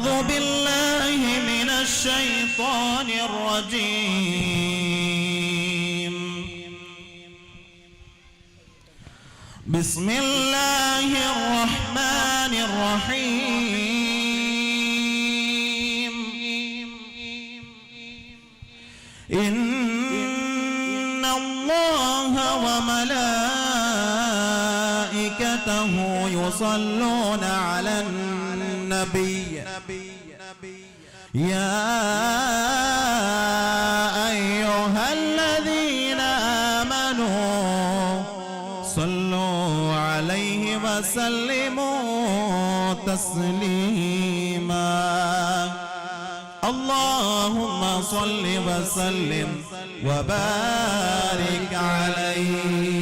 أعوذ بالله من الشيطان الرجيم. بسم الله الرحمن الرحيم. إن الله وملائكته يصلون على النبي يا أيها الذين آمنوا صلوا عليه وسلموا تسليما. اللهم صل وسلم وبارك عليه.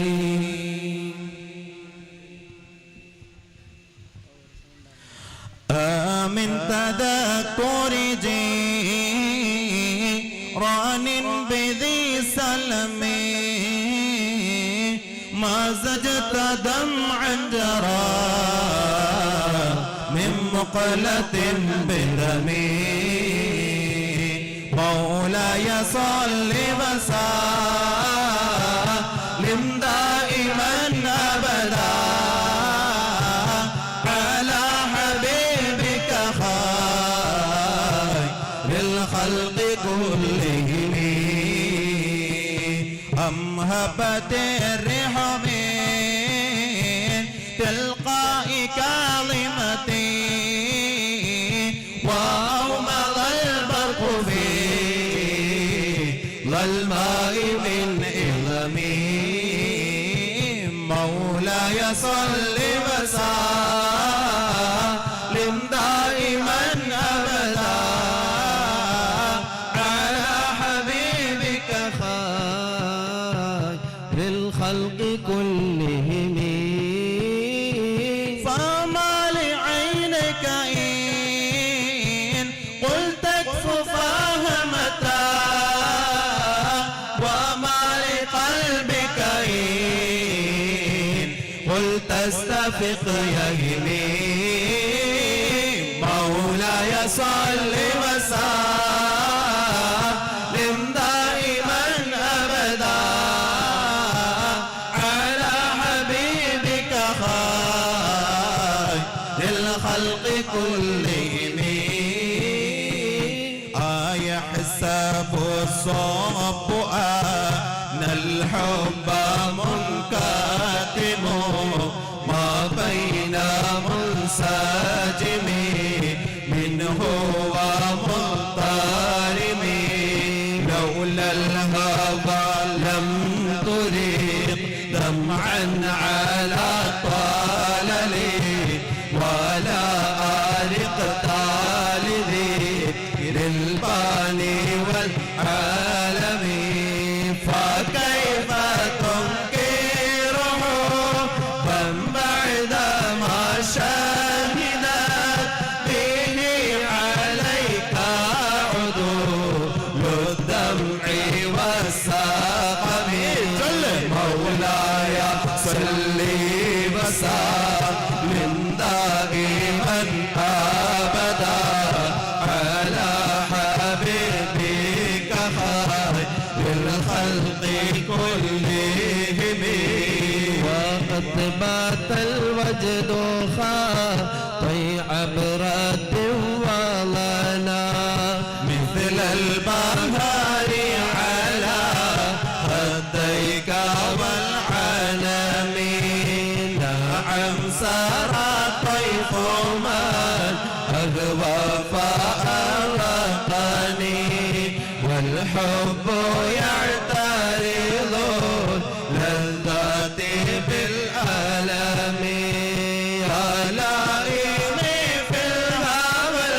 من تذكر جيران بذي سلم ما زجت دمعا جرى من مقلة بدمي. مولاي صل وسلم دائما أبدا على حبيبك خير الخلق كلهم. أمهبت الريح من تلقاء كاظمتي وأومض البرق في ظلماء من إظمي. مولاي صل وسلم دائما أبدا على حبيبك خير الخلق كلهم. فما لعينك إن قلت اكففاها متى وما لقلبك إن قلت استفق يهمي. مولاي صل وسلم دائما أبدا على حبيبك خير الخلق كلهم. أيحسب الصب أن الحب منكتم ما بين منسجم منه ومضطرم. لولا الهوى لم تريق دمعا على طلل ولا أرقت لذكر الباني والعالم. فكيف تنكره من بعدما شهدت به عليك عدول الدمع والسقم. مولاي صل وسلم دائما أبدا على حبيبك خير الخلق كلهم. وقد بات الوجد خاطي عبرة ولنا مثل البهار على خديك والعنم. نعم سرى طيف من أغوى فأرقني والحب يعترض لذاتي بالألم. يا لائمي في الهوى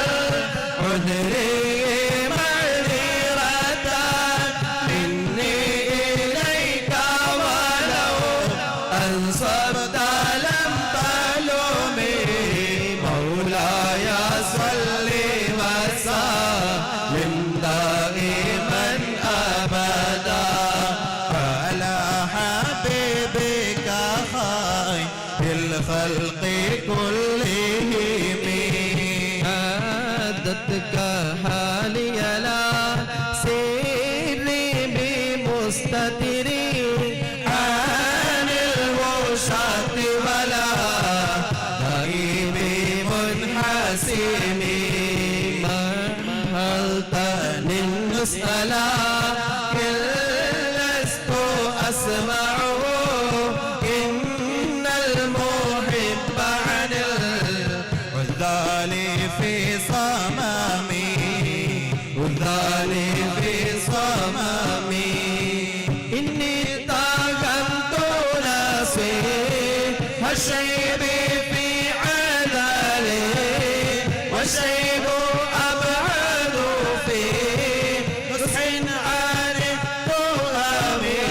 عذري معذرة مني إليك ولو أنصبت لم تلومي. مولاي صل وسلم دائما أبدا على حبيبك خير الخلق كلهم. عادت كحالي لا سيري بمستتري عن الوشاة ولا غيب منحسمي مرحلتن المسألة لست أسمعه إن المحب عن العذال في صمامي عذالي في صمامي إني طاقمت نصيح الشيب في عذالي والشيب أبعد في نصح عن التهامي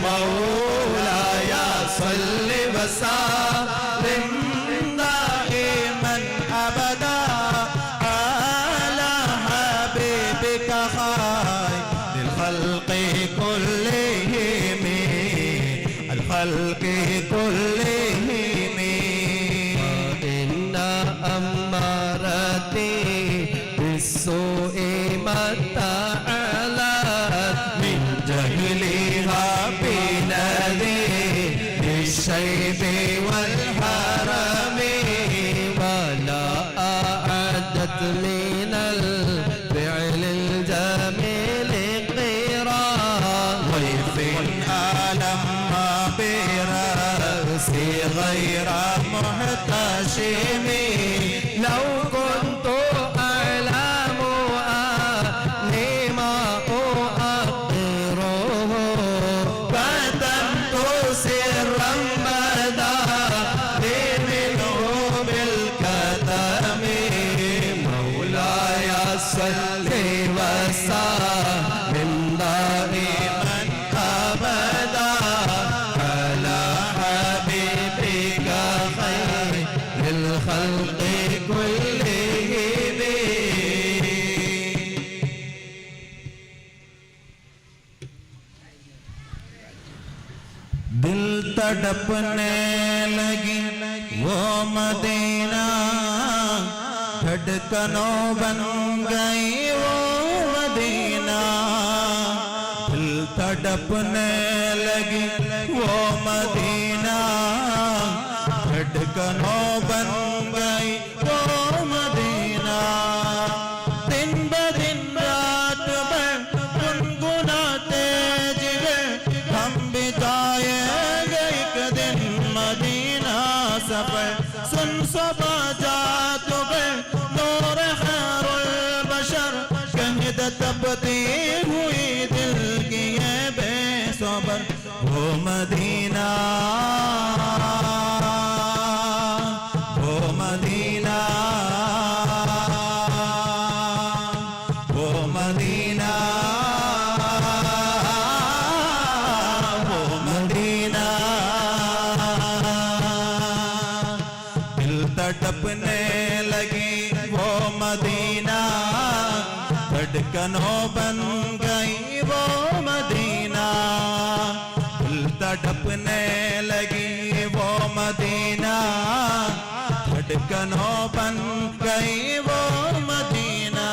مولاي صل وسلم دائما أبدا على حبيبك خير الخلق كلهم الخلق كلهم إن أمارتي بالسوء متى علت من جهلها بنذير الشيب والحرم ولا أعدت من الفعل الجميل قرا ضيف ألم برأسي غير محتشم لو كنت أعلم أني ما أؤخره كتمت سرا بدا منه بالكتم مولاي صل وسلم دائما أبدا على حبيبك خير الخلق كلهم दिल तड़पने लगी वो मदीना धड़कनों बन गई वो मदीना दिल तड़पने लगी वो मदीना धड़कनों बन गई वो मदीना दिन ब दिन रात भर गुनगुनाते जिगर हम भी जाएंगे एक दिन मदीना सफर सुन सबा जात नूर खैरुल बशर कहद तपती हुई दिल की ये बेसबर वो मदीना वो मदीना वो मदीना वो मदीना दिल तड़पने लगी वो मदीना धड़कनों बन गई वो मदीना दिल तड़पने लगी वो मदीना धड़कनों बन गई वो मदीना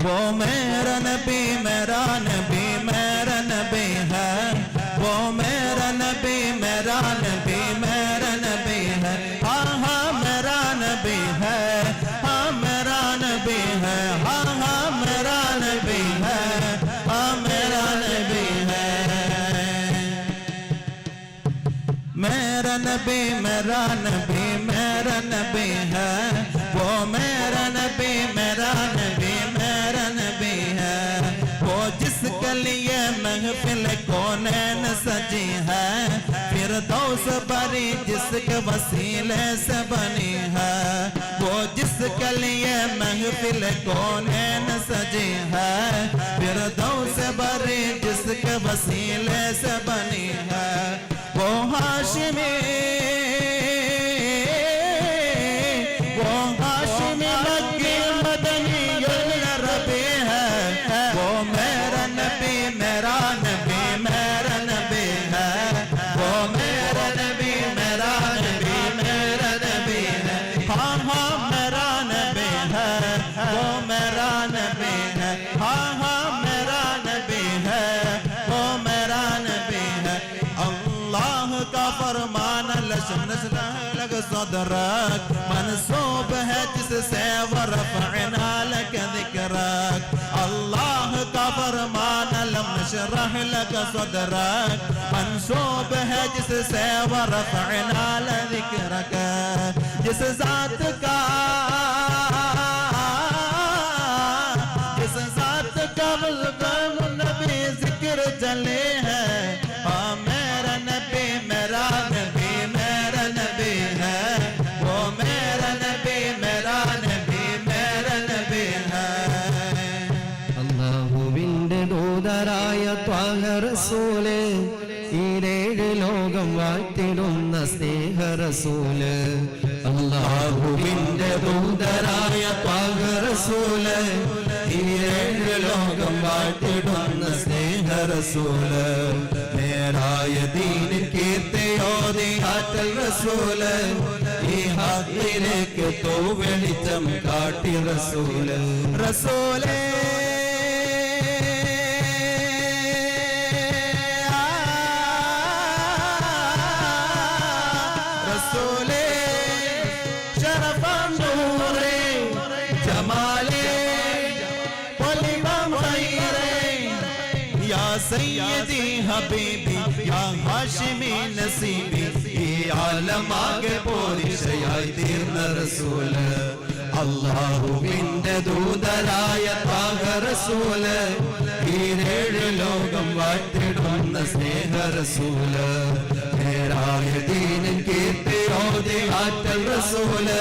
वो मेरा नबी मेरा नबी मेरा नबी है वो मेरा नबी मेरा नबी मेरा नबी है हाँ हाँ मेरा नबी है हाँ मेरा नबी है हाँ हाँ मेरा नबी है हाँ मेरा नबी है मेरा नबी मेरा नबी मेरा नबी है वो मेरा नबी मेरा नबी मेरा नबी है वो जिसके लिए महफिल कौनैन सजी है फिरदौस बरी जिसके वसीले से बनी है वो जिसके लिए महफिल कौनैन सजी है फिरदौस बरी जिसके वसीले से बनी है वो हाशिमी मक्की मदनी रबी है वो मेरा नबी मेरा नबी मेरा नबी है वो मेरा नबी मेरा का फरमान लशम नशरह लक सदरक मंसूब है जिससे वरफ़अना लक ज़िक्रक अल्लाह का फरमान लम नशरह लक सदरक मंसूब है जिससे वरफ़अना लक ज़िक्रक जिस ज़ात का नबी जिक्र चले है मेरा नबी मेरा नबी मेरा नबी है वो मेरा नबी मेरा नबी मेरा नबी है അല്ലാഹുവിന്റെ ദൂതരായ ത്വാഹ റസൂല് ഈരേഴ് ലോകം വാഴ്ത്തിടുന്ന സ്നേഹ റസൂല് അല്ലാഹുവിന്റെ ദൂതരായ ത്വാഹ റസൂല് ഈരേഴ് ലോകം വാഴ്ത്തിടുന്ന സ്നേഹ റസൂല് നേരായ ദീനിൻ കീർത്തിയോതി ആറ്റൽ റസൂല് ഈ ഹക്കിലേക്ക് തോ വെളിച്ചം കാട്ടി റസൂല് റസൂലേ റസൂലേ ശറഫം നൂറേ ജമാലേ सैयदी हबीबी या हाशिमी नसीबी ये आलम आगे पूरी शयाई तीर्न रसूल അല്ലാഹുവിന്റെ ദൂതരായ ത്വാഹ റസൂല് ഈരേഴ് ലോകം വാഴ്ത്തിടുന്ന സ്നേഹ റസൂല് നേരായ ദീനിൻ കീർത്തിയോതി ആറ്റൽ റസൂല്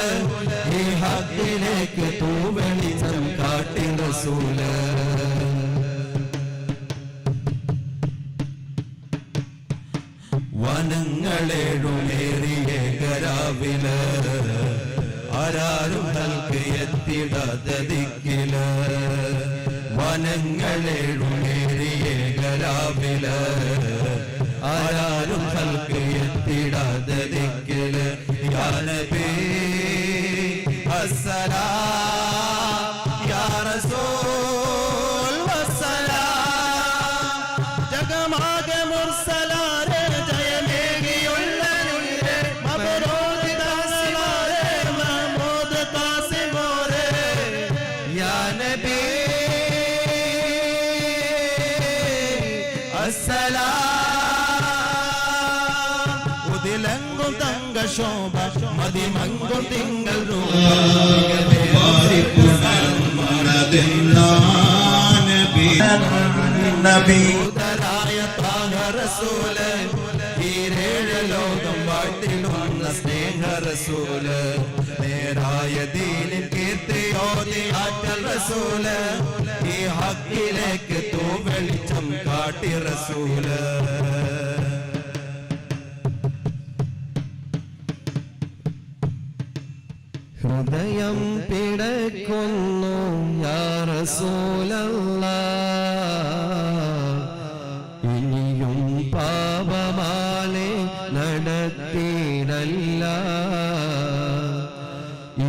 ഈ ഹക്കിലേക്ക് തൂ വെളിച്ചം കാട്ടി റസൂല് വനങ്ങളേഴുമേറിയ കരാവില് ആരാരും നൽകി എത്തിടാത്ത ദിക്കില് വനങ്ങളേഴുമേറിയ കരാവില് ആരാരും നൽകി എത്തിടാത്ത ദിക്കില് യാ നബി അസ്സലാം യാ റസൂൽ വസ്സലാം ജഗമാകെ മുർസലാരെ ഉദിലങ്കും തങ്ക ശോഭ മതിമങ്കും തിങ്കൾ നബിതരായ ത്വാഹ റസൂല് ഈരേഴ് ലോകം വാഴ്ത്തിടുന്ന സ്നേഹ റസൂല് നേരായ ദീനിൻ കീർത്തിയോതി ആറ്റൽ റസൂല് ഈ ഹക്കിലേക്ക് തൂ വെളിച്ചം കാട്ടി റസൂല് ഹൃദയം പിടയ്ക്കുന്നു യാ റസൂലല്ലാഹ് ഇനിയും പാപമാലെ നടത്തിയിടല്ല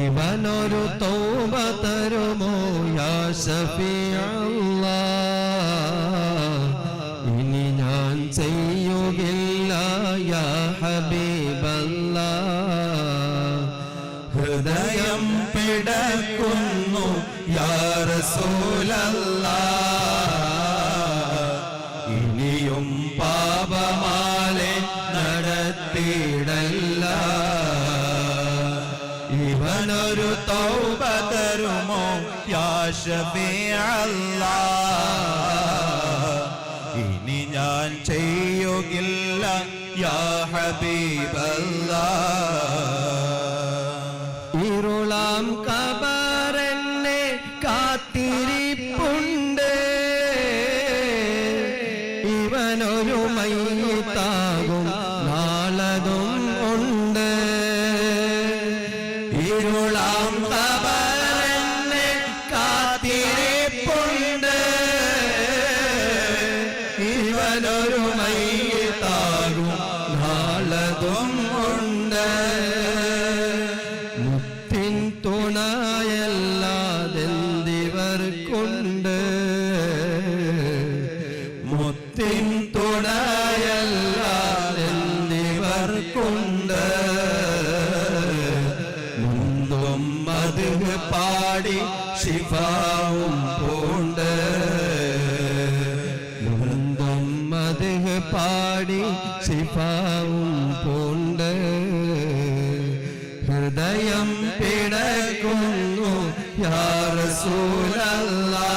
ഇവനൊരു തൗബ തരുമോ യാ ശഫീഅല്ലാഹ് ഇനി ഞാൻ ചെയ്യുകില്ല യാ ഹബീബല്ലാഹ് ഹൃദയം പിടയ്ക്കുന്നു യാ റസൂലല്ലാഹ് ഇനിയും പാപമാലെ നടത്തിയിടല്ല ഇവനൊരു തൗബ തരുമോ യാ ശഫീഅല്ലാഹ് ഇനി ഞാൻ ചെയ്യുകില്ല യാ ഹബീബല്ലാഹ് ഇരുളാം കബറെന്നെ കാത്തിരിപ്പുണ്ട് ഇവനൊരു മയ്യിത്താകും നാളതും ഉണ്ട് ഇരുളാം കബറെന്നെ കാത്തിരിപ്പുണ്ട് ഇവനൊരു മയ്യിത്താകും നാളതും ഉണ്ട് തുണയല്ലാതെന്തിവർക്കുണ്ട് മുത്തിൻ തുണയല്ലാതെന്തിവർക്കുണ്ട് അവർക്കുണ്ട്. മുന്തും മദ്ഹ് പാടി ശിഫാവും പൂണ്ട്. മുന്തും മദ്ഹ് പാടി ശിഫാവും പൂണ്ട്. ഹൃദയം പിടയ്ക്കുന്നു യാ റസൂലല്ലാഹ്.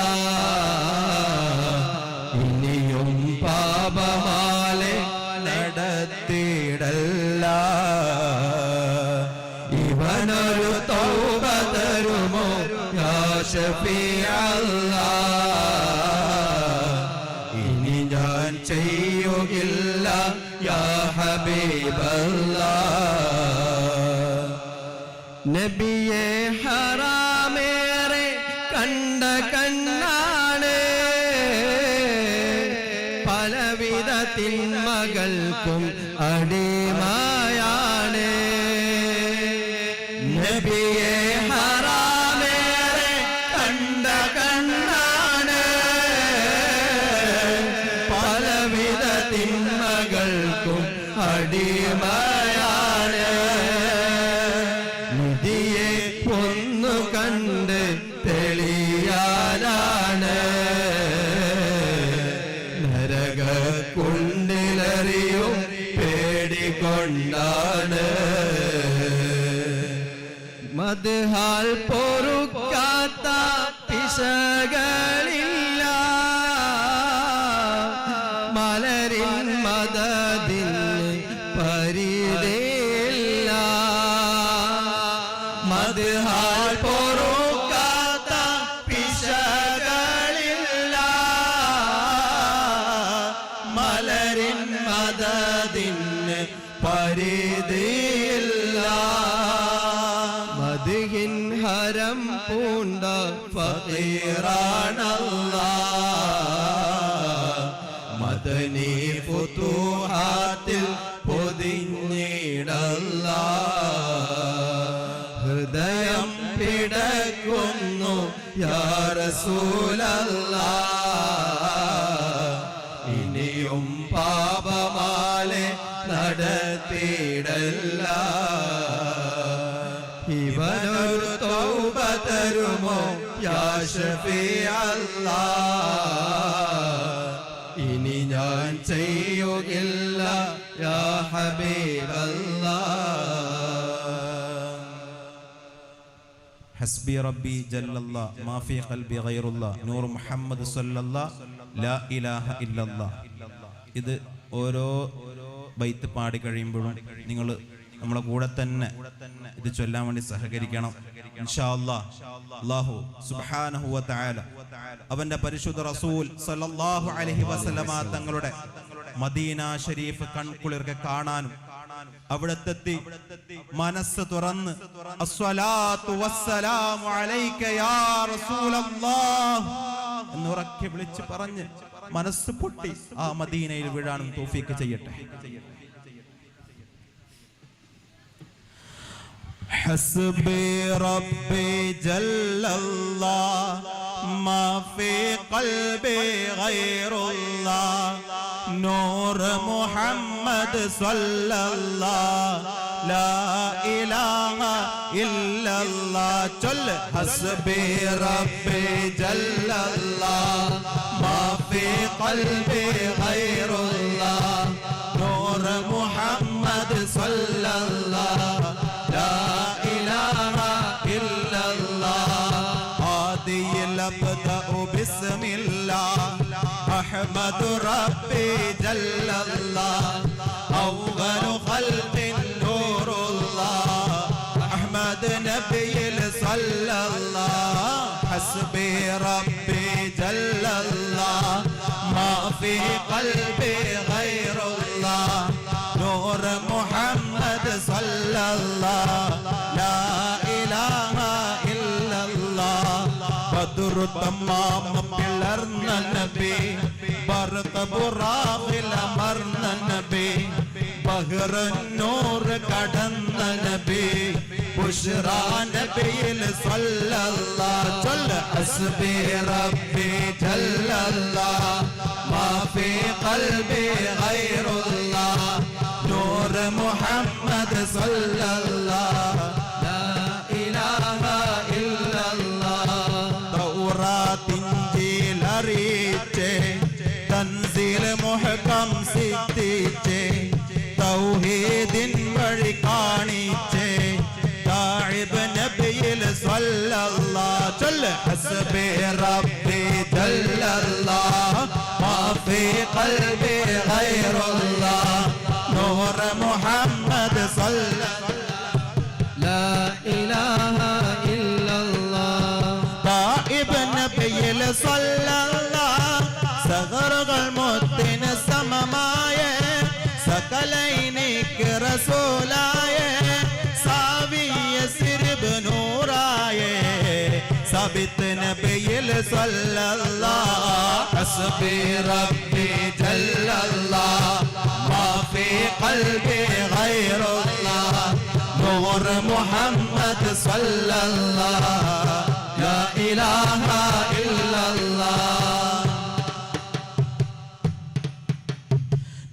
ഇനിയും പാപമാലെ നടത്തിയിടല്ല. ഇവനൊരു തൗബ തരുമോ യാ ശഫീഅല്ലാഹ്. ഇനി ഞാൻ ചെയ്യുകില്ല യാ ഹബീബല്ലാഹ്. നബിയെ ഹറാമേറെ കണ്ട കണ്ണാണ്. പലവിധ തിന്മകൾക്കും അടിമയാണ്. നബിയെ ഹറാമേറെ കണ്ട കണ്ണാണ്. പലവിധ തിന്മകൾക്കും അടിമയാണ്. നിധിയെ ഒന്നു കണ്ട് തെളിയാനാണ്. നരകക്കുണ്ടിലെറിയും പേടികൊണ്ടാണ്. മദ്ഹാൽ പൊറുക്കാത്ത പിശകളില്ല. മലരിൻ മദദിന് പരിധിയില്ല. മദ്ഹാൽ പൊറുക്കാത്ത പിശകളില്ല. മലരിൻ മദദിന് പരിധിയില്ല. മദ്ഹിൻ ഹരം പൂണ്ട ഫഖീറാനല്ലാഹ്. മദനി ഫുതുഹാത്തിൽ പൊതിഞ്ഞിടല്ലാഹ്. ഹൃദയം പിടയ്ക്കുന്നു യാ റസൂലല്ലാഹ്. ഇനിയും പാപമാലെ നടത്തിയിടല്ല. ഇവനൊരു തൗബ തരുമോ യാ ശഫീഅല്ലാഹ്. ഇനി ഞാൻ ചെയ്യുകില്ല യാ ഹബീബല്ലാഹ്. ഹസ്ബി റബ്ബി ജല്ലല്ലാഹ് മാ ഫീ ഖൽബി ഗൈറുല്ലാഹ് നൂർ മുഹമ്മദ് സ്വല്ലല്ലാഹ് ലാ ഇലാഹ ഇല്ലല്ലാഹ്. ഇത് ഓരോ ബൈത്ത് പാടി കഴിയുമ്പോഴും നിങ്ങൾ നമ്മളെ കൂടെ തന്നെ ഇത് ചൊല്ലാൻ വേണ്ടി സഹകരിക്കണം. ഇൻഷാ അല്ലാഹ് അല്ലാഹു സുബ്ഹാനഹു വ തആല അവന്റെ പരിശുദ്ധ റസൂൽ സല്ലല്ലാഹു അലൈഹി വസല്ലമ തങ്ങളുടെ മദീന ശരീഫ് കൺകുളിർക്കെ കാണാനും അവിടെത്തെത്തി മനസ്സ് തുറന്ന് അസ്സലാത്തു വസ്സലാമു അലൈക യാ റസൂലല്ലാഹ് എന്നുറക്കെ വിളിച്ച് പറഞ്ഞ് മനസ്സ് പൊട്ടി ആ മദീനയിൽ വീഴാനും തൗഫീഖ് ചെയ്യട്ടെ. حسبي ربي جل الله ما في قلبي غير الله نور محمد صلى الله لا إله إلا الله جل حسبي ربي جل الله ما في قلبي غير الله نور محمد صلى الله لا إله إلا الله هذه أبدأ بسم الله أحمد ربي جل الله أول خلق نور الله أحمد نبي صلى الله حسبي ربي جل الله ما في قلبي غير الله نور محمد صلى الله لا إله إلا الله بدر تمام പിളർന്ന നബി ബർഖ ബുറാഖിൽ അമർന്ന നബി ബഹ്റ നൂർ കടന്ന നബി ബുശ്റാ നബിയിൽ സല്ലല്ലാഹു ചൊല്ല ഹസ്ബി റബ്ബി ജല്ലല്ലാഹ് മാ ഫീ ഖൽബി ഗൈറുല്ലാഹ് നൂർ محمد صلى الله لا إله إلا الله തൗറാത്ത് ഇഞ്ചീൽ അറിയിച്ചേ തൻസീൽ മുഹകം സിദ്ധിച്ചേ തൗഹീദിൻ വഴി കാണിച്ചേ താഇബ് നബിയിൽ സ്വല്ലല്ലാഹ് ചൊല്ല ഹസ്ബി റബ്ബി ജല്ലല്ലാഹ് മാ ഫീ ഖൽബി ഗൈറുല്ലാഹ് നൂർ മുഹമ്മദ് സ്വല്ലല്ലാഹ് لا إله إلا الله താഇബ് നബിയിൽ സ്വല്ലല്ലാഹ് സഗറുകൾ മുത്തിന് സമമായ സകലൈനിക്ക് റസൂലായ സാവിയ സിർബ് നൂറായ സബിത്ത് നബിയിൽ സ്വല്ലല്ലാഹ് حسبي ربي جل الله ما في قلبي غير الله نور محمد صلى الله لا إله إلا الله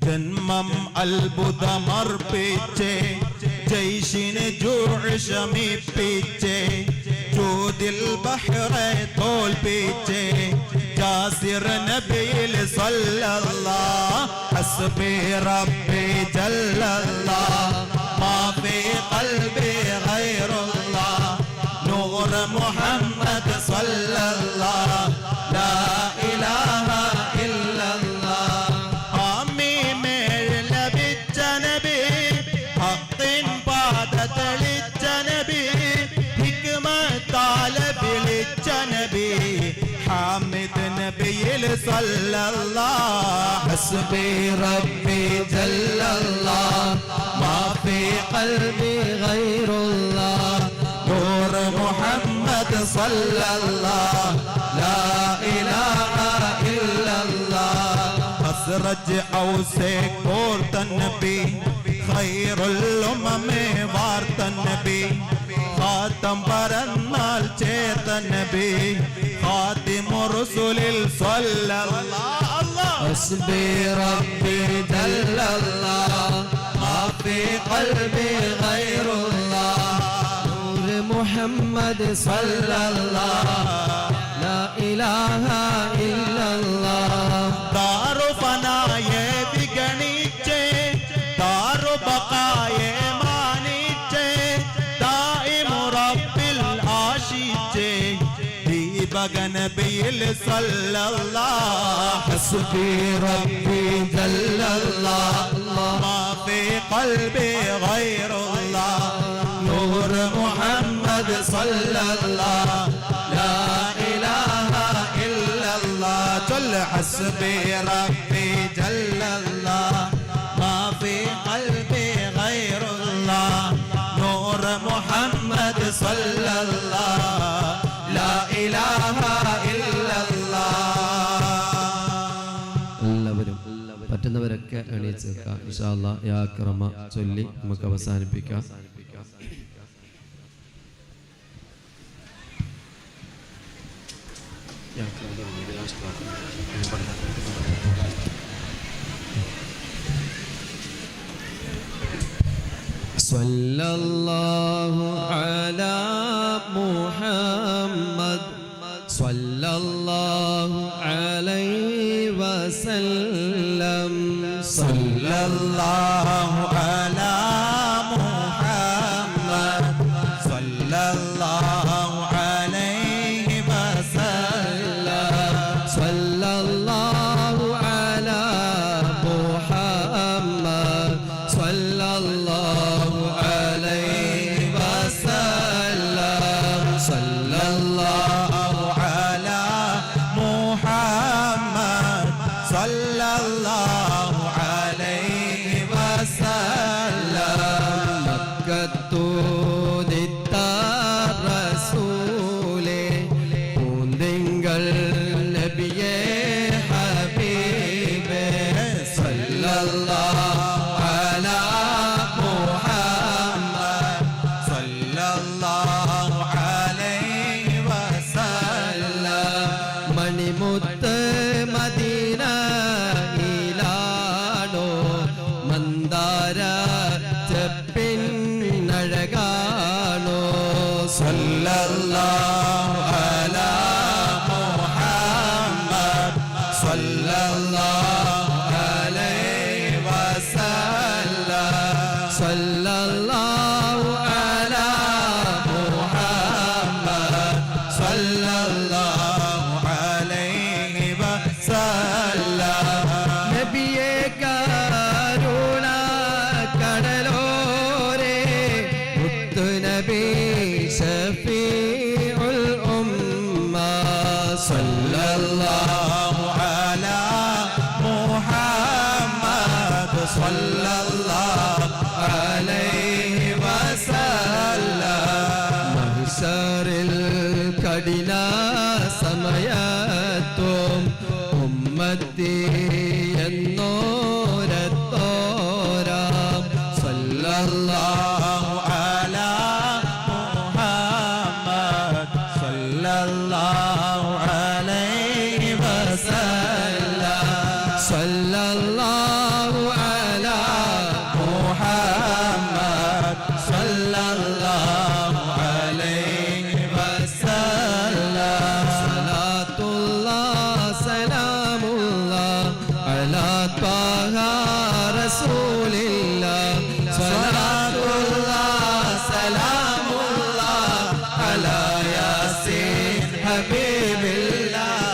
ജന്മം അത്ഭുതമർപ്പിച്ചേ ജയ്ഷിന് ജൂഅ് ശമിപ്പിച്ചേ ജൂദിൽ ബഹ്റെ തോൽപ്പിച്ചേ ജാസിർ നബിയിൽ സ്വല്ലല്ലാഹ് ഹസ്ബി റബ്ബി ജല്ലല്ലാഹ് മാ ഫീ ഖൽബി ഗൈറുല്ലാഹ് നൂർ മുഹമ്മദ് സ്വല്ലല്ലാഹ് ലാ ഇലാഹ ഇല്ലല്ലാഹ് حامد نبي صلى الله حسبي ربي جل الله ما في قلبي غير الله نور محمد صلى الله لا إله إلا الله أسرج أوس كورت النبي خير الأمم وارت النبي خاتم برنال ചേർത്ത നബി خاتم رسل صلى الله حسبي ربي جل الله ما في قلبي غير الله نور محمد صلى الله لا إله إلا الله ദാറു ഫനായെ വിഗണിച്ചേ ദാറു ബഖായെ മാനിച്ചേ ദായിമു റബ്ബിൽ ആശിച്ചേ ദീപക നബിയിൽ സ്വല്ലല്ലാഹ് حسبي ربي جل الله മാ ഫീ ഖൽബി ഗൈറുല്ലാഹ് نور محمد صلى الله لا إله إلا الله ചൊല്ല ഹസ്ബി റബ്ബി ജല്ലല്ലാഹ് മാ ഫീ ഖൽബി ഗൈറുല്ലാഹ് നൂർ മുഹമ്മദ് സ്വല്ലല്ലാഹ് ലാ ഇലാഹ ഇല്ലല്ലാഹ് എല്ലാവരും പറ്റുന്നവരൊക്കെ എണീച്ചേക്കാം ഇൻഷാ അല്ലാഹ് യാ അക്രമ ചൊല്ലി നമുക്ക് അവസാനിപ്പിക്കാം സല്ലല്ലാഹു അലാ മുഹമ്മദ് സല്ലല്ലാഹു അലൈഹി വസല്ലം സല്ലല്ലാഹു അലാ മുഹമ്മദ് സല്ലല്ലാഹു അലൈഹി വസല്ലം സല്ലല്ലാഹു അലാ മുഹമ്മദ് സല്ലല്ലാഹു അലൈഹി വസല്ലം സല്ലല്ലാഹു അലാ മുഹമ്മദ് സല്ലല്ലാഹു അലൈഹി വസല്ലം മക്കത്തൂദിത്ത റസൂലേ പൂന്തിങ്കൾ നബിയേ ഹബീബേ സല്ലല്ലാഹു അലാ മുഹമ്മദ് സല്ലല്ലാഹു അലൈഹി വസല്ലം മണിമുത്ത് മദീനയിലാണോ മന്ദാര പടപ്പിന്നഴകാണോ സല്ലല്ലാഹു അലാ മുഹമ്മദ് സല്ലല്ലാഹു അലൈഹി വസല്ലം സല്ലല്ലാഹു അലാ മുഹമ്മദ് സല്ലല്ലാഹു അലൈഹി വസല്ലം നബിയെ കരുണ കടലോരേ മുത്തുനബി ശഫീഉൽ ഉമ്മ സല്ലല്ലാഹു അലാ മുഹമ്മദ് സല്ലല്ലാഹു അലൈഹി വസല്ലം മഹ്ശറിൽ കഠിന സമയത്തും ഉമ്മത്തി എന്നോരത്തോരാം സല്ലല്ലാഹു അലാ മുഹമ്മദ് സല്ലല്ലാഹു അലൈഹി വസല്ലം സല്ലല്ലാഹു അലാ മുഹമ്മദ് സല്ലല്ലാഹു അലൈഹി വസല്ലം സലാത്തുല്ലാഹ് സലാമുല്ലാഹ് അലാ ത്വാഹ റസൂലില്ലാഹ് സ്വലാത്തുല്ലാഹ് സലാമുല്ലാഹ് അലാ യാസീൻ ഹബീബില്ലാഹ്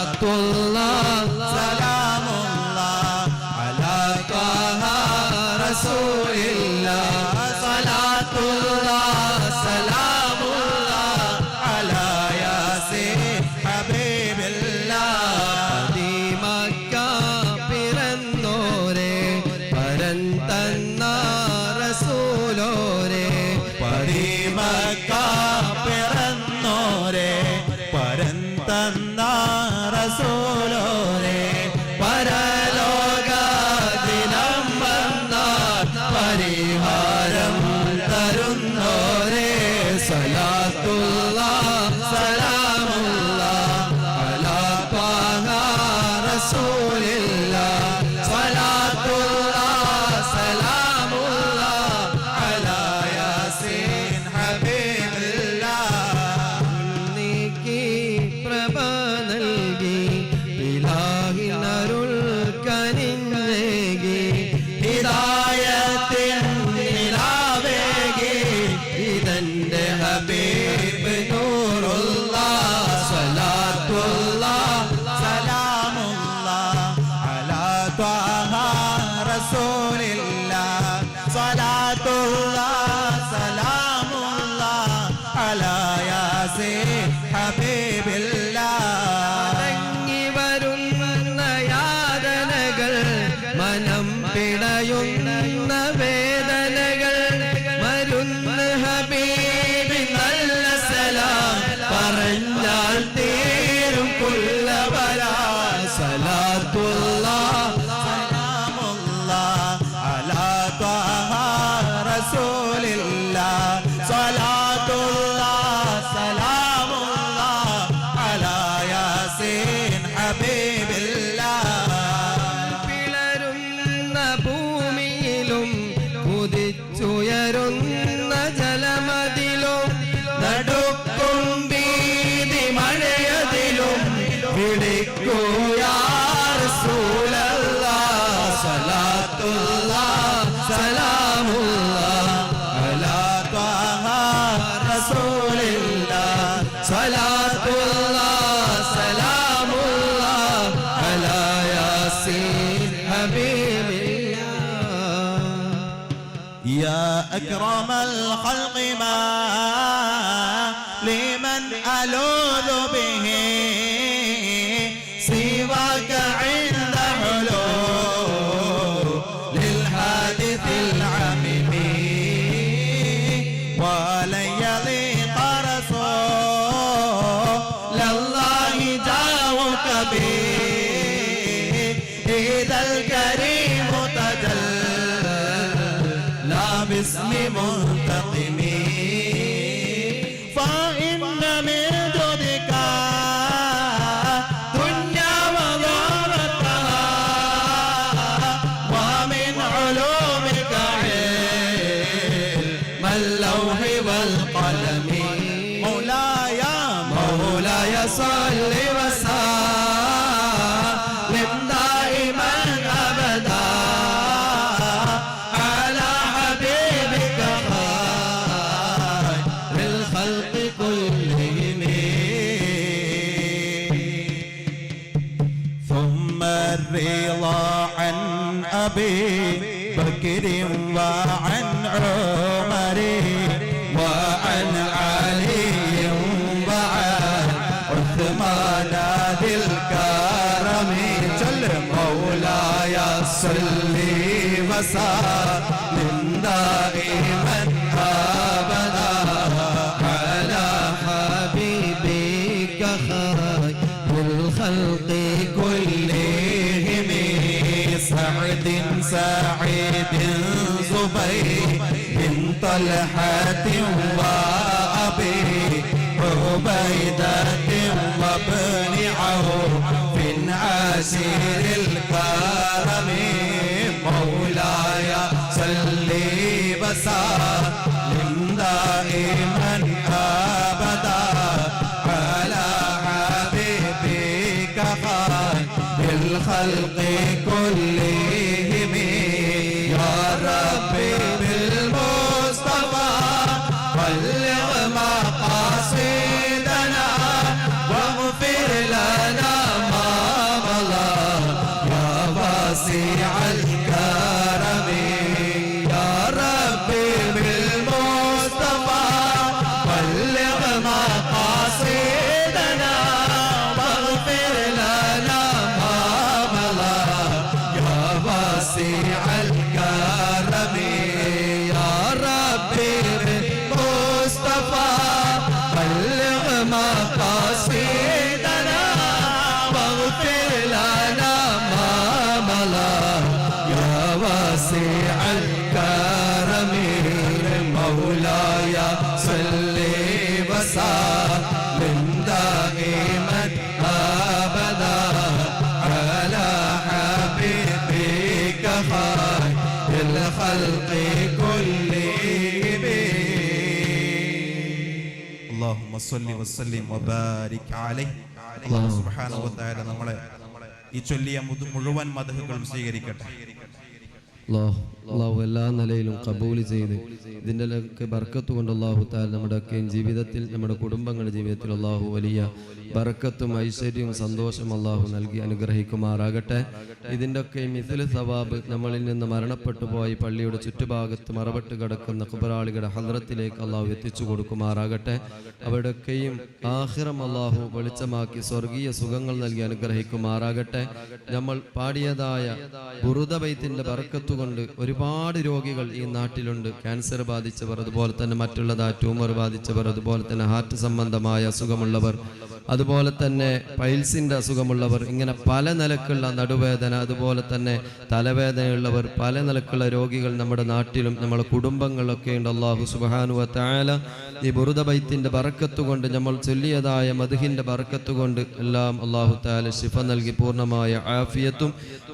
സലാത്തുല്ലാഹ് സലാമുല്ലാഹ് അലാ ത്വാഹ റസൂലില്ലാഹ് സ്വലാത്തുല്ലാഹ് സലാമുല്ലാഹ് അലാ യാസീൻ ഹബീബില്ലാഹ് മക്ക പിറന്നോരേ പരൻ തന്ന റസൂലോരേ പതിമക്ക പിറന്നോരെ പരന്തന്ന റസൂലോരെ പരലോക ദിനം വന്നാൽ പരിഹാരം തരുന്നോരെ സലാത്തുല്ലാഹ് സലാമുല്ലാഹ് അലാ ത്വാഹ റസൂലില്ലാഹ് സ്വലാത്തുല്ലാഹ് സലാമുല്ലാഹ് അലാ യാസീൻ ഹബീബില്ലാഹ് നീക്കി പ്രഭ നൽകി ഇലാഹിനരുൾ കനിഞ്ഞേകി ഹിദായത്തിൻ നിലാവേകി ഇതെന്റെ ഹബീബ് നൂറുല്ലാഹ് സ്വലാത്തുല്ലാഹ് സലാമുല്ലാഹ് അലാ ത്വാഹ റസൂലില്ലാഹ് സ്വലാത്തുല്ലാഹ് സലാമുല്ലാഹ് അലാ യാസീൻ ഹബീബില്ലാഹ് ഇറങ്ങി വരുന്ന യാതനകൾ മനം പിടയുന്ന വേദനകൾ മരുന്ന് ഹബീബി നല്ല സലാം പറഞ്ഞാൽ തീരും കുല്ലവരാ സലാത്തുല്ലാഹ് സലാമുല്ലാഹ് അലാ ത്വാഹ റസൂലില്ലാഹ് സ്വലാത്തുല്ലാഹ് സലാമുല്ലാഹ് അലാ യാസീൻ ഹബീബില്ലാഹ് പിളരുന്ന ഭൂമിയിലും കുതിച്ചുയരുന്ന ജലമതിലും നടുക്കും ഭീതി മഴയതിലും പിടിക്കൂ യാ റസൂലല്ലാഹ് സ്വലാത്തുല്ലാഹ് സലാമുല്ലാഹ് അലാ ത്വാഹ റസൂലില്ലാഹ് സ്വലാത്തുല്ലാഹ് സലാമുല്ലാഹ് അലാ യാസീൻ ഹബീബില്ലാഹ് യാ അക്രമൽ ഖൽഖി മാ لمن ألوذ به سواك عند حلول للحادث العميم ولن يضيق رسول الله جاوك به إذا الكريم تجلى باسم منتقم فإن من جودك دنيا وضارتها ومن علومك علم اللوح والقلم مولاي مولاي صل وسلم دائما أبدا على حبيبك خير الخلق كلهم ثم الرضا عن أبي بكر وعن عمر وعن علي وعن عثمان ذي الكرم جل مولاي صل وسلم دائما أبدا على حبيبك خير الخلق كلهم سعد سعيد زبير بن طلحة وأبي عبيدة وابن عوف عسير الكرم مولاي صل وسلم دائما أبدا على حبيبك خير الخلق كلهم يا ربي بالمصطفى بلغ مقاصدنا واغفر لنا ما مضى يا واسع الكرم يا ربي بالمصطفى بلغ مقاصدنا واغفر لنا ما مضى يا واسع الكرم يا ربي بالمصطفى بلغ مقاصدنا واغفر لنا ما مضى يا واسع الكرم مولاي صل وسلم دائما أبدا على حبيبك خير الخلق كلهم اللهم صل وسلم وبارك عليه അല്ലാഹു സുബ്ഹാനഹു വ തആല നമ്മളെ ഈ ചൊല്ലിയ മുഴുവൻ മദ്ഹുകളും സ്വീകരിക്കട്ടെ. അള്ളാഹു എല്ലാ നിലയിലും കബൂൽ ചെയ്ത് ഇതിൻ്റെ ബർക്കത്ത് കൊണ്ട് അള്ളാഹു താല നമ്മുടെയൊക്കെ ജീവിതത്തിൽ നമ്മുടെ കുടുംബങ്ങളുടെ ജീവിതത്തിൽ അള്ളാഹു വലിയ ബർക്കത്തും ഐശ്വര്യവും സന്തോഷം അള്ളാഹു നൽകി അനുഗ്രഹിക്കുമാറാകട്ടെ. ഇതിൻ്റെ ഒക്കെ മിഥിൽ സവാബ് നമ്മളിൽ നിന്ന് മരണപ്പെട്ടു പോയി പള്ളിയുടെ ചുറ്റുഭാഗത്ത് മറവട്ട് കിടക്കുന്ന ഖബറാളികളുടെ ഹദ്റത്തിലേക്ക് അള്ളാഹു എത്തിച്ചു കൊടുക്കുമാറാകട്ടെ. അവിടെയൊക്കെയും ആഖിറം അള്ളാഹു വെളിച്ചമാക്കി സ്വർഗീയ സുഖങ്ങൾ നൽകി അനുഗ്രഹിക്കുമാറാകട്ടെ. നമ്മൾ പാടിയതായ ബുറുദ ബൈത്തിന്റെ ബർക്കത്ത് കൊണ്ട് ഒരുപാട് രോഗികൾ ഈ നാട്ടിലുണ്ട്. ക്യാൻസർ ബാധിച്ചവർ, അതുപോലെ തന്നെ മറ്റുള്ളതായ ട്യൂമർ ബാധിച്ചവർ, അതുപോലെ തന്നെ ഹാർട്ട് സംബന്ധമായ അസുഖമുള്ളവർ, അതുപോലെ തന്നെ പൈൽസിന്റെ അസുഖമുള്ളവർ, ഇങ്ങനെ പല നിലക്കുള്ള നടുവേദന, അതുപോലെ തന്നെ തലവേദനയുള്ളവർ, പല നിലക്കുള്ള രോഗികൾ നമ്മുടെ നാട്ടിലും നമ്മുടെ കുടുംബങ്ങളിലൊക്കെ ഉണ്ട്. അല്ലാഹു സുബ്ഹാനഹു വ തആല ഈ ബുറുദ ബൈത്തിന്റെ ബർക്കത്ത് കൊണ്ട് നമ്മൾ ചൊല്ലിയതായ മദ്ഹിന്റെ ബർക്കത്ത് കൊണ്ട് എല്ലാം അല്ലാഹു തആല ശിഫ നൽകി പൂർണ്ണമായ ആഫിയത്തും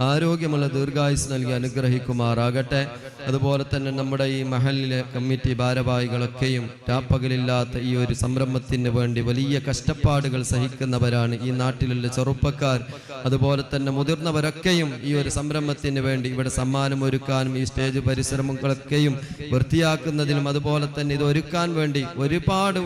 ആരോഗ്യമുള്ള ദീർഘായുസ് നൽകി അനുഗ്രഹിക്കുമാറാകട്ടെ. അതുപോലെ തന്നെ നമ്മുടെ ഈ മഹലിലെ കമ്മിറ്റി ഭാരവാഹികളൊക്കെയും രാപ്പകലില്ലാത്ത ഈ ഒരു സംരംഭത്തിന് വേണ്ടി വലിയ കഷ്ടപ്പാടുകൾ സഹിക്കുന്നവരാണ് ഈ നാട്ടിലുള്ള ചെറുപ്പക്കാർ. അതുപോലെ തന്നെ മുതിർന്നവരൊക്കെയും ഈ ഒരു സംരംഭത്തിന് വേണ്ടി ഇവിടെ സമ്മാനം ഒരുക്കാനും ഈ സ്റ്റേജ് പരിശ്രമങ്ങളൊക്കെയും വൃത്തിയാക്കുന്നതിലും അതുപോലെ തന്നെ ഇത് ഒരുക്കാൻ വേണ്ടി ഒരുപാട്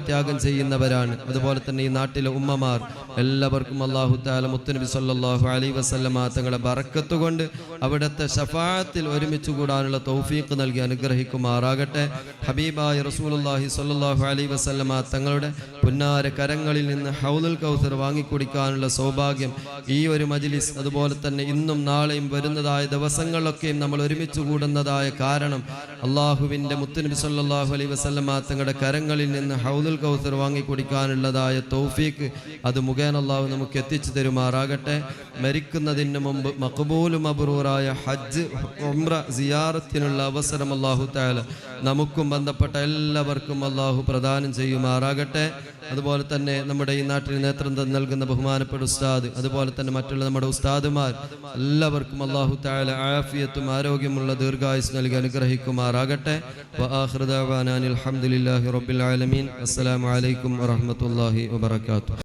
ത്യാഗം ചെയ്യുന്നവരാണ്. അതുപോലെ തന്നെ ഈ നാട്ടിലെ ഉമ്മമാർ എല്ലാവർക്കും അല്ലാഹു തആല മുത്തുനബി സല്ലല്ലാഹു അലൈഹി വസല്ലമ തങ്ങളുടെ ബർക്കത്ത് കൊണ്ട് അവിടുത്തെ ശഫാഅത്തിൽ ഒരുമിച്ച് കൂടാനുള്ള തൗഫീഖ് നൽകി അനുഗ്രഹിക്കുമാറാകട്ടെ. ഹബീബായ റസൂലുള്ളാഹി സ്വല്ലല്ലാഹു അലൈഹി വസല്ലമ തങ്ങളുടെ പുന്നാര കരങ്ങളിൽ നിന്ന് ഹൗദുൽ കൗസർ വാങ്ങിക്കുടിക്കാനുള്ള സൗഭാഗ്യം ഈ ഒരു മജ്ലിസ്, അതുപോലെ തന്നെ ഇന്നും നാളെയും വരുന്നതായ ദിവസങ്ങളിലൊക്കെയും നമ്മൾ ഒരുമിച്ച് കൂടുന്നതായ കാരണം അള്ളാഹുവിൻ്റെ മുത്തുനബി സല്ലല്ലാഹു അലൈഹി വസല്ലമ തങ്ങളുടെ കരങ്ങളിൽ നിന്ന് ഹൗദുൽ കൗസർ വാങ്ങിക്കുടിക്കാനുള്ളതായ തൗഫീഖ് അത് മുഖേന അള്ളാഹു നമുക്ക് എത്തിച്ചു തരുമാറാകട്ടെ. മരിക്കുന്നതിന് മുമ്പ് മഖബൂലും മബ്റൂറായ ഹജ്ജ് ഉംറ സിയാറത്തിനുള്ള അവസരം അല്ലാഹു തആല നമുക്കും ബന്ധപ്പെട്ട എല്ലാവർക്കും അള്ളാഹു പ്രദാനം ചെയ്യുമാറാകട്ടെ. അതുപോലെ തന്നെ നമ്മുടെ ഈ നാട്ടിൽ നേതൃത്വം നൽകുന്ന ബഹുമാനപ്പെട്ട ഉസ്താദ്, അതുപോലെ തന്നെ മറ്റുള്ള നമ്മുടെ ഉസ്താദുമാർ എല്ലാവർക്കും അള്ളാഹു തആല ആഫിയത്തും ആരോഗ്യമുള്ള ദീർഘായുസ് നൽകി അനുഗ്രഹിക്കുമാറാകട്ടെ. വആഖിറു ദഅവാനാ അൽഹംദുലില്ലാഹി റബ്ബിൽ ആലമീൻ. അസ്സലാമു അലൈക്കും വറഹ്മത്തുള്ളാഹി വബറകാതുഹു.